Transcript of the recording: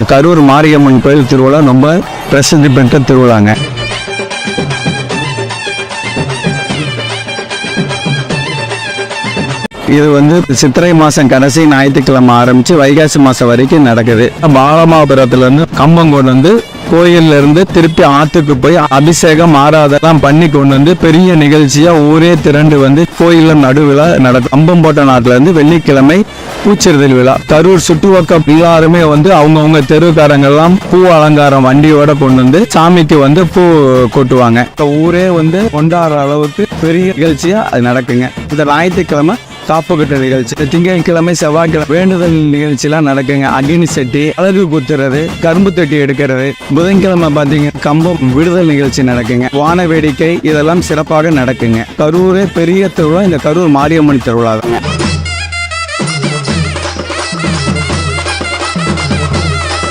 கரூர் மாரியம்மன் கோயில் திருவிழா ரொம்ப பிரசித்தி பெற்ற திருவிழாங்க. இது சித்திரை மாதம் கடைசி ஞாயிற்றுக்கிழமை ஆரம்பித்து வைகாசி மாதம் வரைக்கும் நடக்குது. பாலமாபுரத்துலேருந்து கம்பம் கொண்டு வந்து கோயில்ல இருந்து திருப்பி ஆற்றுக்கு போய் அபிஷேகம் ஆராதெல்லாம் பண்ணி கொண்டு வந்து பெரிய நிகழ்ச்சியாக ஊரே திரண்டு வந்து கோயிலில் நடுவிழா நடக்கும். கம்பம் போட்ட நாட்டிலேருந்து வெள்ளிக்கிழமை பூச்செறிதல் விழா. கரூர் சுற்றுவக்கம் எல்லாருமே வந்து அவங்கவுங்க தெருக்காரங்கெல்லாம் பூ அலங்காரம் வண்டியோட கொண்டு வந்து சாமிக்கு வந்து பூ கொட்டுவாங்க. ஊரே வந்து கொண்டாடுற அளவுக்கு பெரிய நிகழ்ச்சியாக அது நடக்குங்க. இந்த ஞாயிற்றுக்கிழமை காப்பு கட்ட நிகழ்ச்சி, திங்கட்கிழமை செவ்வாய்க்கிழமை வேண்டுதல் நிகழ்ச்சியெல்லாம் நடக்குங்க. அக்னி சட்டி, அழகு குத்துறது, கரும்பு தட்டி எடுக்கிறது. புதன்கிழமை பார்த்தீங்கன்னா கம்பம் விடுதல் நிகழ்ச்சி நடக்குங்க. வான வேடிக்கை இதெல்லாம் சிறப்பாக நடக்குங்க. கரூரே பெரிய திருவிழா இந்த கரூர் மாரியம்மன் திருவிழா தாங்க.